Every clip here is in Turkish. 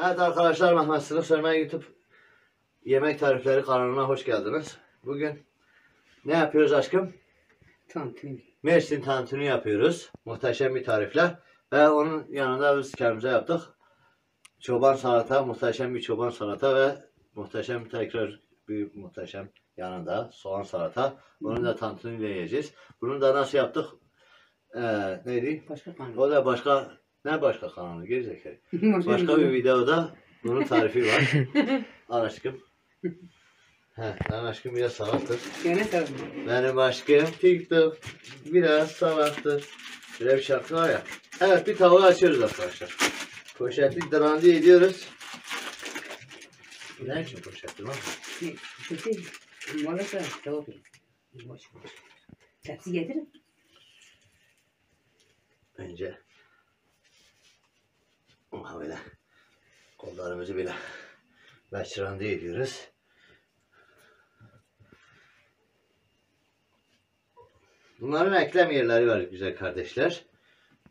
Evet arkadaşlar, Mehmet Sırık Sörmen YouTube Yemek Tarifleri kanalına hoş geldiniz. Bugün ne yapıyoruz aşkım? Tantuni. Mersin tantuni yapıyoruz. Muhteşem bir tarifle. Ve onun yanında biz kendimize yaptık. Çoban salata, muhteşem bir çoban salata ve muhteşem muhteşem yanında soğan salata. Bunu da tantuni ile yiyeceğiz. Bunu da nasıl yaptık? Neydi? Başka kanal. O da başka kanalı gerizekalı. Başka bir videoda bunun tarifi var. Al aşkım. Benim aşkım biraz salattır. Gene tabii. Benim aşkım TikTok biraz salattır. Böyle bir şarkı var ya. Evet, bir tavuğu açıyoruz arkadaşlar. Poşetlik dandiye ediyoruz. Ne için poşetli lan? Kötü. Malaka tavuk. Tepsi getirin. Önce böyle kollarımızı bile meşrandiye ediyoruz. Bunların eklem yerleri var güzel kardeşler.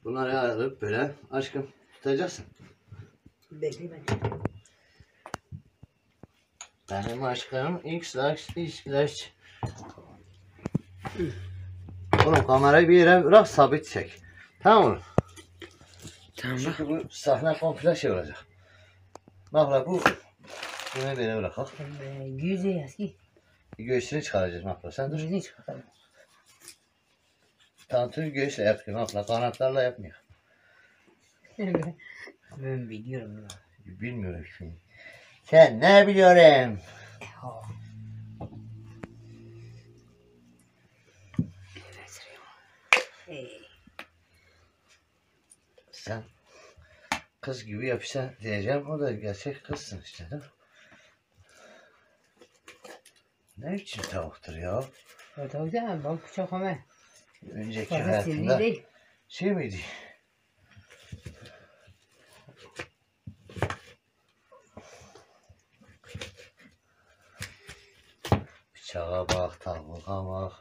Bunları alıp böyle aşkım tutacaksın. Bekle ben. Benim aşkım X. Oğlum kamerayı bir yere bırak, sabit çek. Tamam mı? Tamam. Çünkü bu sahne komple şey olacak. Bak bunu böyle bırakalım. Yüze yazki. Göğsünü çıkaracağız Mahla, sen dur. Yüzünü çıkartalım. Tantuni göğüsle yapıyor Mahla, kanatlarla yapmıyor. Ben biliyorum ya. Bilmiyorum şimdi. Sen ne biliyorum? Sen kız gibi yapışsa diyeceğim, o da gerçek kızsın işte, değil mi? Ne biçim tavuktur ya? O tavuk da bak çok ama. Önceki Fazla hayatında sinirli değil. şey miydi? Bıçağa bak, tavuğa bak.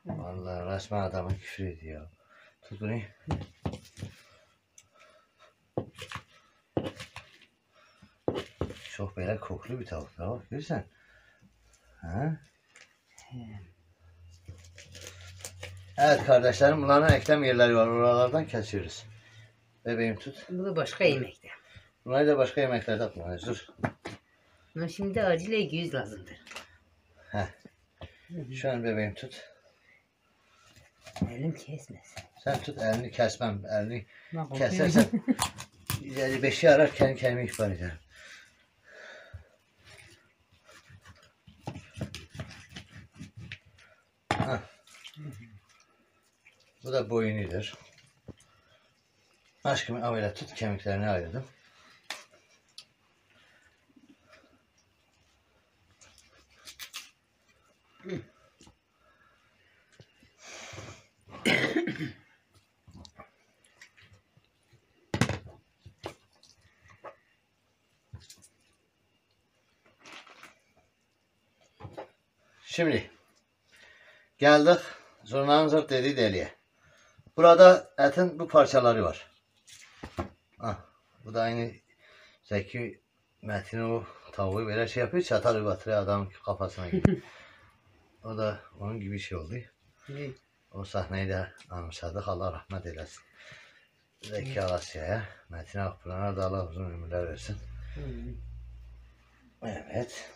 Vallahi resmen adamın küfür ediyor. Tut bunu. Çok böyle koklu bir tavuk da bak, görürsen. Ha? Evet kardeşlerim, bunların eklem yerleri var. Oralardan kesiyoruz. Bebeğim tut. Bu da başka yemekte. Bunları da başka yemeklerde kullanıyoruz. Dur. Ama şimdi acile göz lazımdır. Şu an bebeğim tut. Elim kesmesin. Sen tut, elini kesmem. Elini Bak, kesersen 55'i arar, kendi kendime ihbar ederim. Bu da boynudur. Aşkım ameliyat tut, kemiklerini ayırdım. Şimdi geldik zurnanın zırt dediği deliğe. Burada etin bu parçaları var. Bu da aynı Zeki Metin o tavuğu böyle şey yapıyor, çatal batırıyor adamın kafasına gibi. O da onun gibi şey oldu. O sahneyi de anımsadık, Allah rahmet eylesin. Zeki Alasya'ya, Metin Akpınar'a da Allah uzun ömürler versin. Evet.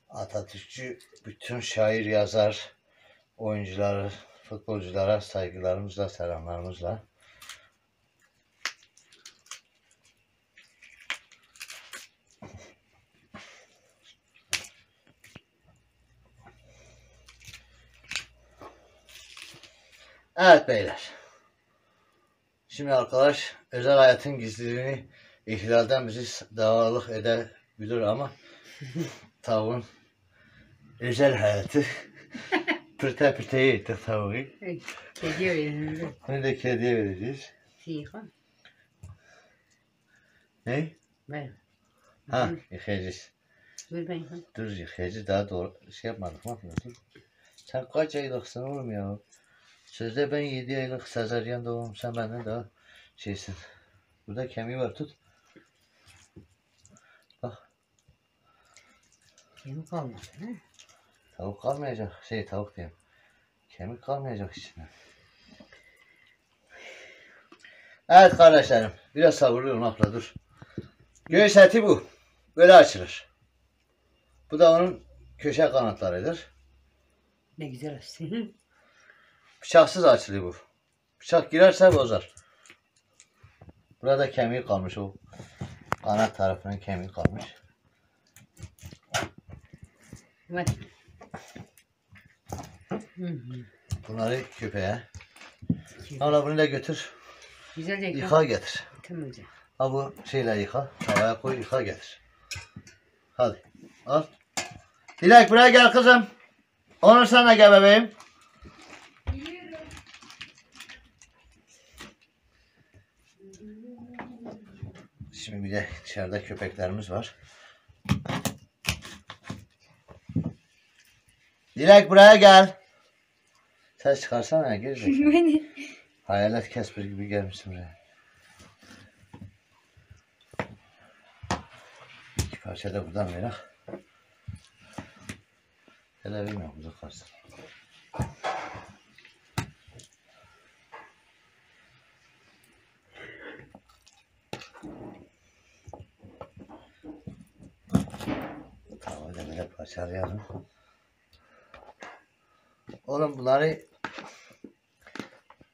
Atatürkçü bütün şair, yazar, oyuncuları, futbolculara saygılarımızla, selamlarımızla. Evet beyler. Şimdi arkadaş özel hayatın gizliliğini ihlalden bizi davalık edebilir ama tavuğun özel hayatı pırteye ettik tavuğu. Kediye verin. Bunu da kediye vereceğiz. Siyhan. Ne? Ver. Yıkayacağız. Dur ben yıkan. Dur yıkayacağız, daha doğru şey yapmadık. Dur. Sen kaç aylıksın oğlum ya? Sözde ben 7 aylık sezaryen doğum, sen benden daha şeysin. Burada kemiği var, tut. Bak. Kemik kalmadı. Ha? Tavuk kalmayacak. Tavuk diyeyim. Kemik kalmayacak içinde. Evet kardeşlerim. Biraz savuruyorum abla, dur. Göğüs eti bu. Böyle açılır. Bu da onun köşe kanatlarıdır. Ne güzel açsın. Bıçaksız açılıyor bu. Bıçak girerse bozar. Burada kemiği kalmış, o kanat tarafının kemiği kalmış. Bak. Bunları köpeğe. Abla bunu da götür. Güzelce Yıka getir. Tamam canım. Ha bu şeyle yıka. Tavaya koy, yıka getir. Hadi al. Dilek buraya gel kızım. Onur sen de gel bebeğim. Şimdi bir de dışarıda köpeklerimiz var. Dilek buraya gel. Ses çıkarsana ya, gerizekalı. Hayalet Casper gibi gelmişsin buraya. İki parça da buradan verin. Hele bilmiyorum, burada kalsın. Tamam, da böyle parçalayalım. Oğlum bunları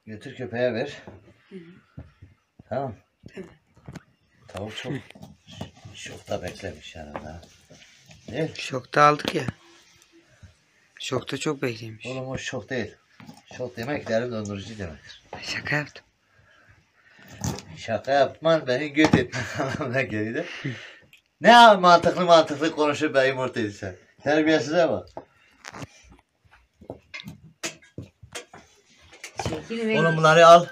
götür köpeğe ver. Tamam. Tavuk çok da beklemiş yani daha. Değil? Şokta aldık ya. Şokta çok beklemiş. Oğlum o şok değil. Şok demek derin dondurucu demektir. Şaka yaptım. Şaka yapman beni göt etmen anlamına geliyor. Ne mantıklı konuşup ben yumurta edilsen. Terbiyesize bak. Oğlum bunları al.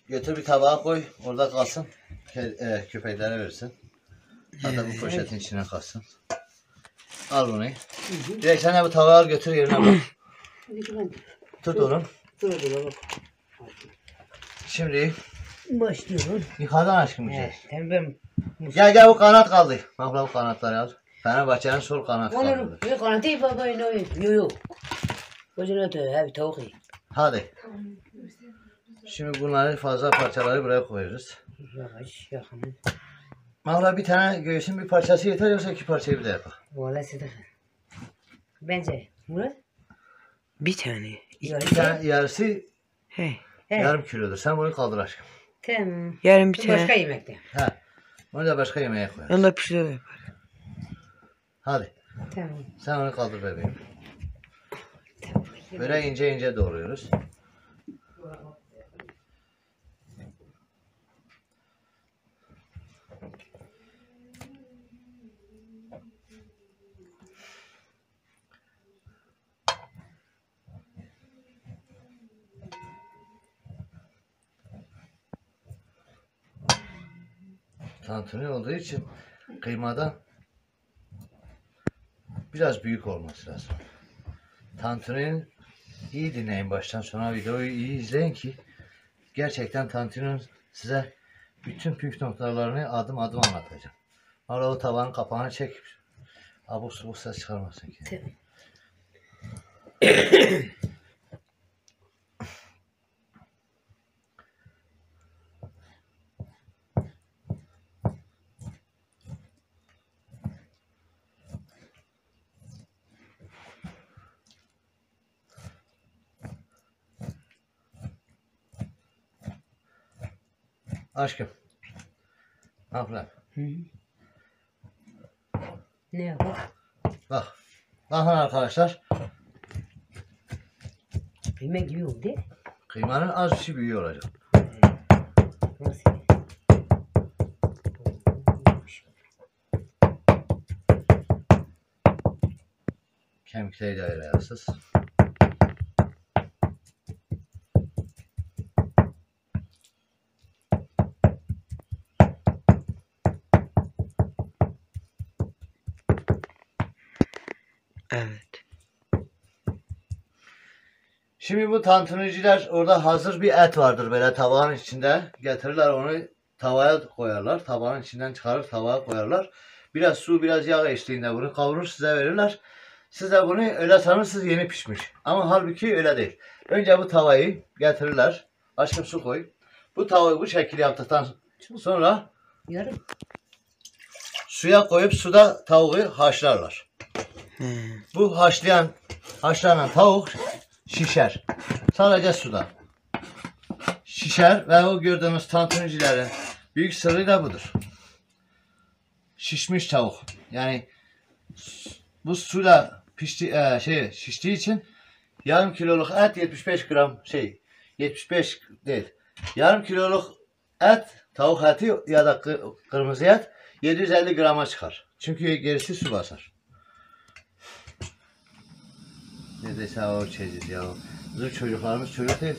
Götür bir tabağa koy. Orada kalsın. Köpeklere verirsin. Hatta bu poşetin içine kalsın. Al bunu. Direkt sen de bu tabağı al, götür yerine bak. Tut oğlum. Şimdi Başlıyorum. yıkadın aşkım güzel. Tamam. Gel bu kanat kaldı. Bak bu kanatları al. Fenerbahçe'nin sol kanat Onur, kaldı. bir kanatı baba ne yok. Gözüne de abi tavuk iyi. Hadi. Şimdi bunları fazla parçaları buraya koyuyoruz. Yavaş yakın. Valla bir tane göğsün bir parçası yeter, yoksa iki parçayı bir de yapalım. Valla sıdık. Bence. Murat? Bir tane. Bir tane yarısı He. yarım kilodur. Sen bunu kaldır aşkım. Tamam. Yarın bir Bu tane. başka yemekte. He. Bunu da başka yemeğe koyarız. Onu da pişirde de yapar. Hadi. Tamam. Sen onu kaldır bebeğim. Tamam. Böyle ince ince doğruyoruz. Tantuni olduğu için kıymadan biraz büyük olması lazım. Tantuninin iyi dinleyin baştan sona, videoyu iyi izleyin ki gerçekten tantuninin size bütün püf noktalarını adım adım anlatacağım. Ara o tavanın kapağını çek. Abuk subuk ses çıkarmasın ki. Tamam. Aşkım. Ne yapalım? Ne yapalım? Bak. Bakın arkadaşlar. Bilmem gibi oldu. Kıymanın az bir şey büyüğü olacak. Nasıl? Kemikleri de öyle yapsız. Evet. Şimdi bu tantuniciler orada hazır bir et vardır böyle tabağın içinde. Getirirler onu tavaya koyarlar. Tabağın içinden çıkarır tavaya koyarlar. Biraz su biraz yağ eşliğinde bunu kavurur size verirler. Siz de bunu öyle sanırsınız yeni pişmiş. Ama halbuki öyle değil. Önce bu tavayı getirirler. Aşkım su koy. Bu tavayı bu şekilde yaptıktan sonra Yarım. suya koyup suda tavuğu haşlarlar. He. Bu haşlanan tavuk şişer. Sadece suda. Şişer ve o gördüğünüz tantunicilerin büyük sırrı da budur. Şişmiş tavuk. Yani bu suyla şiştiği için yarım kiloluk et 75 gram 75 değil. Yarım kiloluk et, tavuk eti ya da kırmızı et 750 grama çıkar. Çünkü gerisi su basar. Ne dese o çeyiz ya. Bizim çocuklarımız çocuk değil.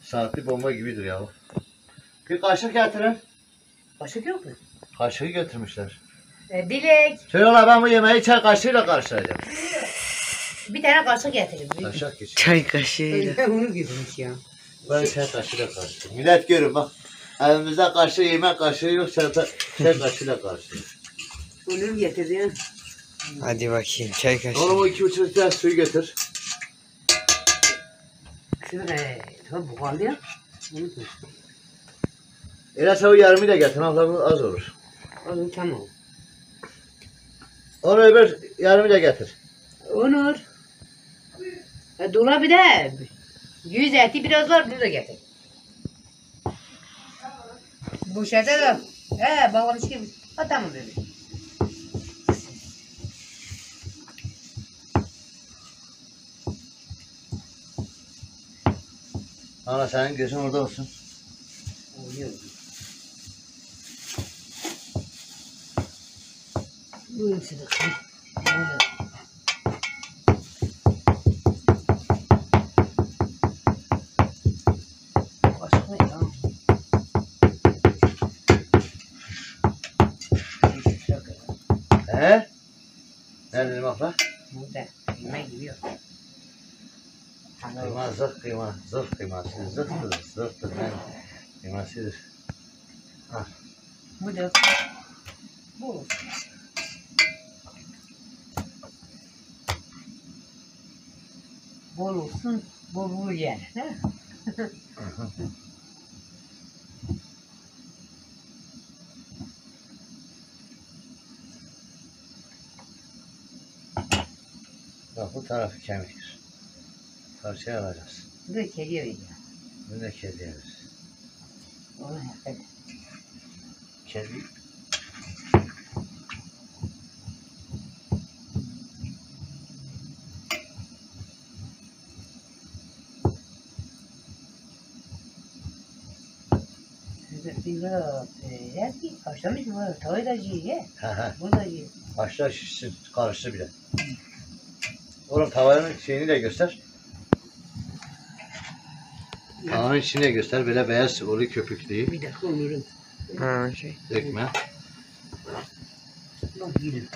Saatli bomba gibidir ya. Bir kaşık getirin. Kaşık yok mu? Kaşığı götürmüşler. Dilek. Şöyle ola ben bu yemeği çay kaşığıyla karıştıracağım. Bir tane kaşık getirin. Kaşık geç. Çay kaşığıyla. Onu getirmiş ya. Ben çay kaşığıyla karıştırdım. Millet görün bak. Elimizde kaşığı yemek kaşığı yok. Çay kaşığıyla karıştırdım. Onu getirdi ya. Hadi bakayım çay kaşığı. Oğlum o 2,5 litre suyu getir. Şimdi tamam bu kaldı ya. Onu koy. Öyle sen o yarımı da getir. Ablam az olur. Oğlum tamam. Onu öbür yarımı da getir. Onur. Dolabı da 100 eti biraz var bunu da getir. Bu şeyde de bağlamış gibi. Ha tamam bebeğim. Ana senin gözün orada olsun. Oluyor. Bu hepsi de. Böyle. Başka ne ya? He? Nerede abla? Burada. Yemek yiyor. Kıyma zırh kıyma. Zırh kıyması. Zırhtır. Zırhtır. Yani kıymasıdır. Ha. Bu da. Bu. Bol olsun, bol bol yer. He? Bak bu tarafı kemiktir. Parçaya alacağız. Bu da kediye veriyor. Bunu da kediye veririz. Onu hep. Kedi. Biraz eski başlamış mı? Tavayı da yiyor. Ha. Bunu da yiyor. Aşağı şişsin. Karıştı bile. Oğlum tavanın şeyini de göster. Tavanın içini de göster. Böyle beyaz oluyor köpüklüğü. Bir dakika Onur'un. Ha şey. Dökme. Bak yiyelim.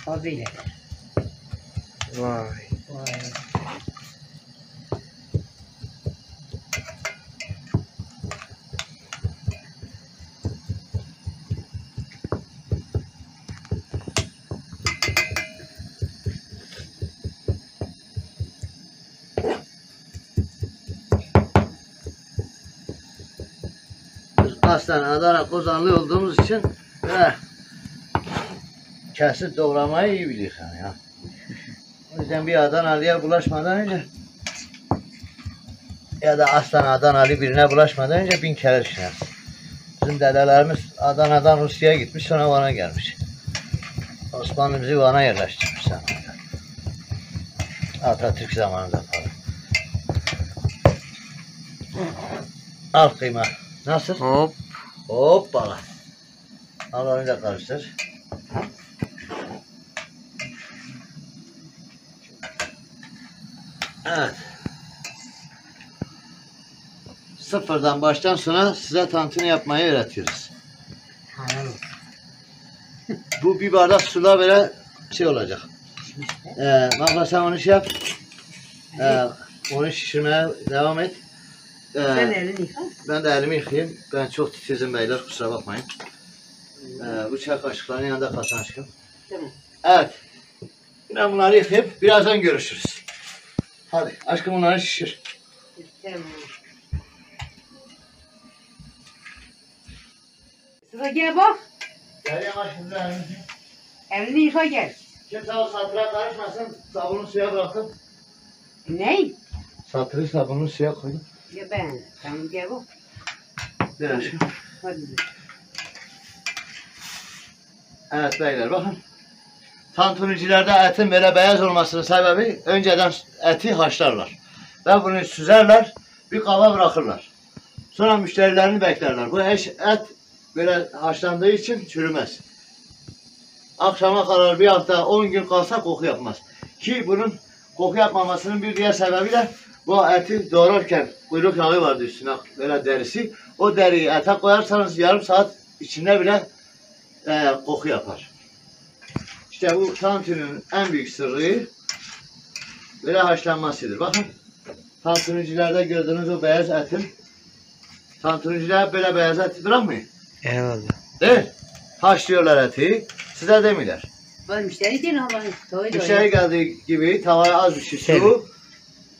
Fazla yeter. Vay. Vay. Biz aslen Adana Kozanlı olduğumuz için kesip doğramayı iyi biliyoruz yani ya. O yüzden bir Adanalı'ya bulaşmadan önce ya da aslen Adanalı birine bulaşmadan önce 1000 kere düşüneriz. Bizim dedelerimiz Adana'dan Rusya'ya gitmiş sonra Van'a gelmiş. Osmanlı bizi Van'a yerleştirmiş zamanında. Atatürk zamanında falan. Al kıyma. Nasıl? Hop. Hoppala. Al onu da karıştır. Evet. Sıfırdan baştan sona size tantuni yapmayı öğretiyoruz. Helal olsun. Bu bir bardak suyla böyle şey olacak. Mahva sen onu şey yap. Onu şişirmeye devam et. Sen elini yıka. Ben de elimi yıkayayım. Ben çok titizim beyler, kusura bakmayın. Bu çay kaşıklarının yanında kalsın aşkım. Tamam. Evet. Ben bunları yıkayıp birazdan görüşürüz. Hadi aşkım bunları şişir. Tamam. Sıra gel bak. Gel aşkım elini. Elini yıka gel. Kimse o satıra karışmasın. Sabunu suya bırakın. Ne? Satırı sabunu suya koydum. Ya ben. Tamam gel bak. Bir aşkım. Hadi. Evet beyler bakın. Tantunicilerde etin böyle beyaz olmasının sebebi önceden eti haşlarlar. Ve bunu süzerler, bir kaba bırakırlar. Sonra müşterilerini beklerler. Bu et böyle haşlandığı için çürümez. Akşama kadar bir hafta 10 gün kalsa koku yapmaz. Ki bunun koku yapmamasının bir diğer sebebi de bu eti doğrarken kuyruk yağı vardı üstüne böyle derisi. O deriyi ete koyarsanız yarım saat içinde bile koku yapar. İşte bu tantuninin en büyük sırrı böyle haşlanmasıdır. Bakın tantunicilerde gördüğünüz o beyaz etin tantuniciler böyle beyaz et bırakmıyor. Eyvallah. Değil mi? Haşlıyorlar eti. Size demiyorlar. Bak müşteri değil Allah'ın. Doy doy. Müşteri geldiği gibi tavaya az bir şey su,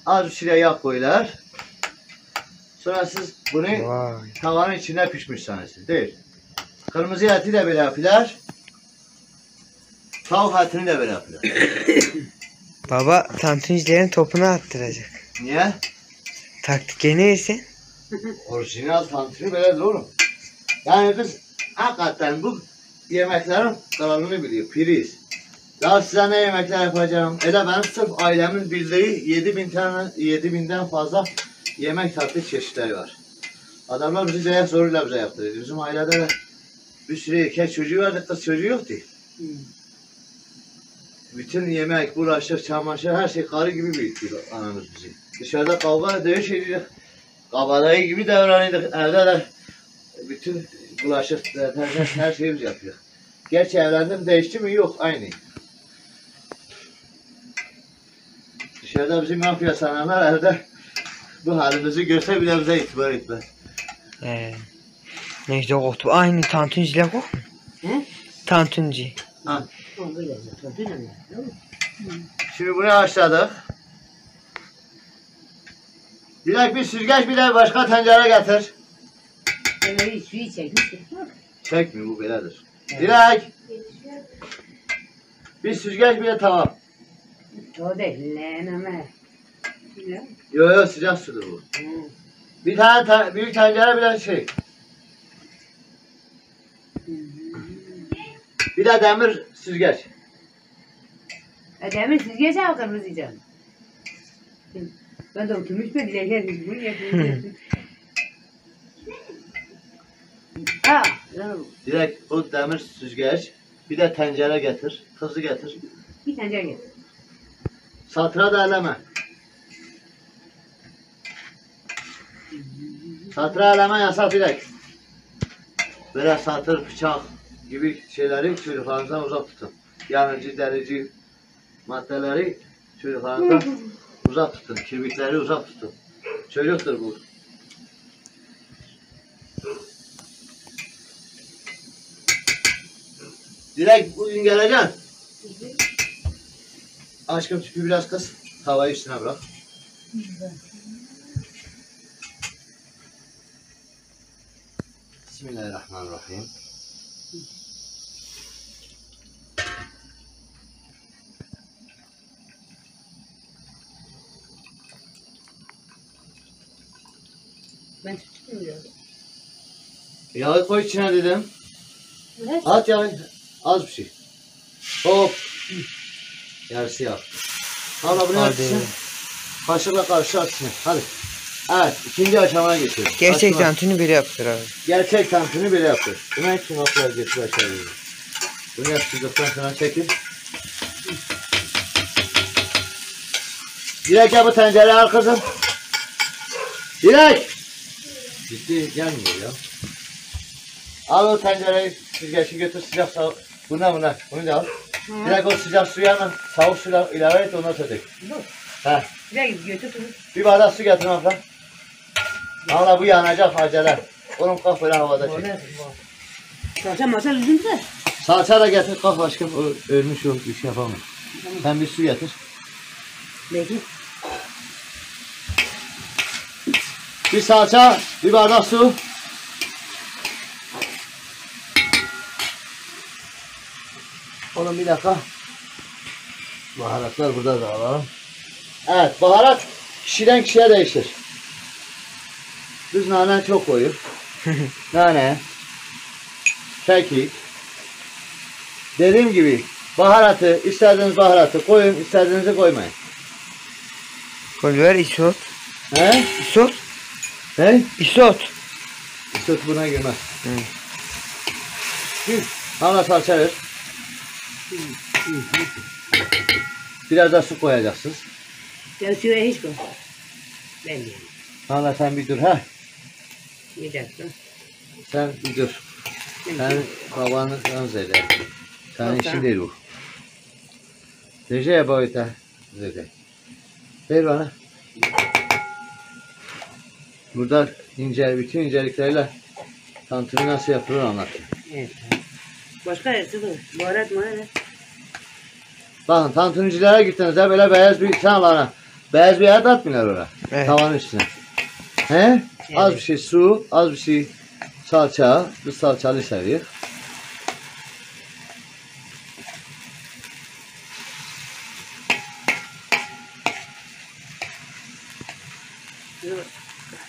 az bir şey yağ koyuyorlar. Sonra siz bunu Vay. tavanın içine pişmiş sanırsınız. Değil. Kırmızı eti de böyle yapıyorlar. Tavuk etini de böyle yapıyorlar. Baba tantuncilerin topunu attıracak. Niye? Taktik neyse. Orijinal tantuni böyledir oğlum. Yani biz hakikaten bu yemeklerin kralını biliyor. Priz. Daha size ne yemekler yapacağım? Ben sırf ailemin bildiği 7000'den fazla yemek tatlı çeşitleri var. Adamlar bizi dayak zoruyla bize yaptırıyor. Bizim ailede de bir sürü erkek çocuğu vardı, kız çocuğu yoktu. Bütün yemek, bulaşık, çamaşır, her şey karı gibi büyüttü anamız bizi. Dışarıda kavga, dövüş ediyorduk. Kabadayı gibi davranıyorduk. Evde de bütün bulaşık, her şeyi biz yapıyoruz. Gerçi evlendim, değişti mi? Yok, aynı. Dışarıda bizi mafya sananlar evde bu halimizi görse bile bize itibar etmez. Neyse koktu. Aynı tantunciler kok mu? He? Tantunci. Ha. O böyle zaten. Değil mi? Şimdi bunu haşladık. Dilek bir süzgeç bir de başka tencere getir. Böyle suyu çekmişsin. Çekmiyor bu böyledir. Dilek. Bir süzgeç bir de tava. O değil. Lan ama. Yo sıcak sudur bu. Bir tane büyük tencere bir de şey. Bir de demir süzgeç. Demir süzgeç al kırmızı canım. Ben de oturmuş mu dilekler bunu yapıyorum. Ha, Dilek o demir süzgeç. Bir de tencere getir. Hızlı getir. bir tencere getir. Satıra da eleme. Satıra eleme yasak Dilek. Böyle satır, bıçak gibi şeyleri çocuklarınızdan uzak tutun. Yanıcı, delici maddeleri çocuklarınızdan uzak tutun. Kirpikleri uzak tutun. Çocuktur bu. Dilek bugün geleceksin. Aşkım tüpü biraz kıs. Tavayı üstüne bırak. Bismillahirrahmanirrahim. Ben tutmuyorum. Yağı koy içine dedim. Evet. At yağı. Az bir şey. Hop. Yarısı yağ. Hala bunu Hadi. atsın. Kaşıkla karşı atsın. Hadi. Evet. İkinci aşamaya geçiyoruz. Gerçek Açma. tantuni biri yaptır abi. Gerçek tantuni böyle yapıyor. Buna hiç noktalar getir aşağıya. Bunu yaptıktan sonra çekil. Dilek ya bu tencereyi al kızım. Dilek! Ciddi gelmiyor ya. Al o tencereyi, süzgeçi götür sıcak soğuk. Buna. Bunu da al. Dilek o sıcak suya hemen soğuk suyla ilave et ondan sonra dök. Heh. Direkt götür tut. Bir bardak su getir abla. Abla bu yanacak acele. Oğlum kalk böyle havada çek. Orada. Salça masa üzümse. Salça da getir kalk aşkım. O ölmüş yok bir şey yapamıyor. Sen bir su getir. Bekle. Bir salça, bir bardak su. Oğlum bir dakika. Baharatlar burada da alalım. Evet, baharat kişiden kişiye değişir. Biz nane çok koyuyoruz. Nane, kekik. Dediğim gibi baharatı, istediğiniz baharatı koyun, istediğinizi koymayın. Pul biber, isot. He? İsot. He? İsot. Süt buna girmez. Hı. Hala salça ver. Biraz da su koyacaksınız. Sen suya hiç koy. Ben de. Hala sen bir dur ha. Bir dakika. Sen bir dur. Sen babanı özle. Senin Yok, işin değil bu. Recep boyuta. Zede. Ver bana. Burada bütün incelikleriyle tantuni nasıl yapılır anlatayım. Evet. Başka yerse de baharat mı? Bakın tantunicilere gittiğinizde böyle beyaz bir sen bana. Beyaz bir et atmıyorlar oraya. Evet. Tavanın üstüne. He? Az bir şey su, az bir şey salça. Biz salçalı seviyoruz.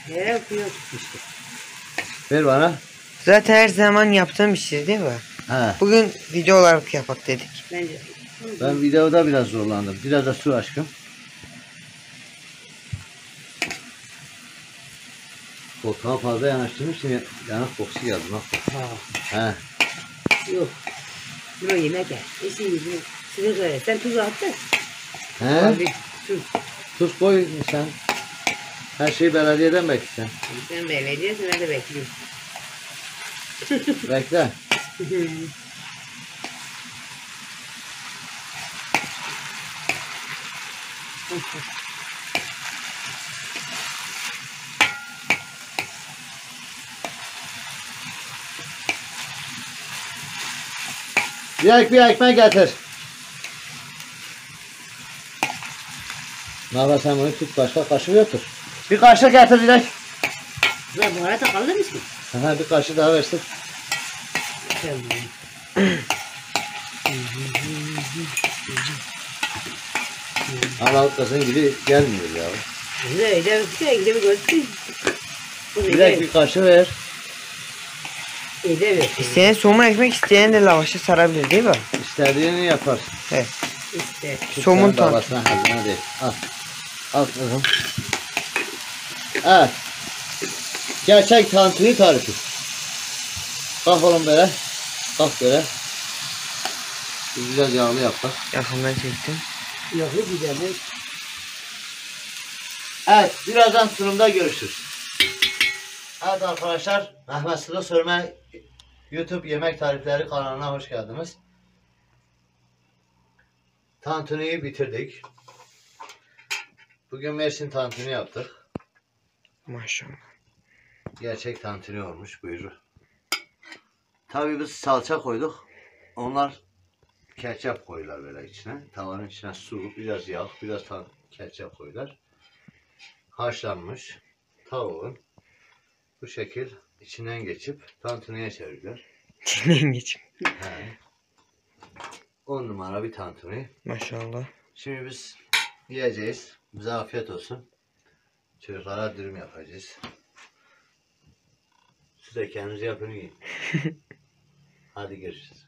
Yere yapıyor işte. Ver bana. Zaten her zaman yaptığım bir şey değil mi? He. Bugün video olarak yapak dedik. Bence. Ben videoda biraz zorlandım. Biraz da su aşkım. Koltuğa fazla yanaştırmış için yanak kokusu geldi. Bak. Ha. He. Yok. Bu yemek yer. Esin size göre. Sen tuz attın. He. Abi, tuz. Tuz koy sen. Her şeyi belediyeden bekle sen. Sen belediyesin ben de bekliyorum. Bekle. Bir ekmek getir. Nava sen bunu tut başka kaşık yoktur. Bir kaşık getir direkt. Ve baharata kalır mısın? Aha, bir kaşık daha versin. Allah kızın gibi gelmiyor ya. Öyle bir görsün. Direkt bir kaşık ver. Öyle bir. İsteyen somun ekmek, isteyen de lavaşı sarabilir değil mi? İstediğini yaparsın. Evet. İşte. Somun Sen tam. babasına haline değil. Al. Al kızım. Evet. Gerçek tantuni tarifi. Kalk oğlum böyle. Kalk böyle. Bir güzel yağlı yap bak. Yakından çektim. Yok güzel. Evet. Birazdan sunumda görüşürüz. Evet arkadaşlar. Mehmet Sıla Sörme YouTube Yemek Tarifleri kanalına hoş geldiniz. Tantuniyi bitirdik. Bugün Mersin tantuni yaptık. Maşallah. Gerçek tantuni olmuş. Buyurun. Tabii biz salça koyduk. Onlar ketçap koyuyorlar böyle içine. Tavanın içine su, biraz yağ, biraz ketçap koyuyorlar. Haşlanmış tavuğun bu şekil içinden geçip tantuniye çeviriyorlar. Çiğneyin geçim. He. 10 numara bir tantuni. Maşallah. Şimdi biz yiyeceğiz. Bize afiyet olsun. Çocuklara dürüm yapacağız. Siz de kendiniz yapın yiyin. Hadi görüşürüz.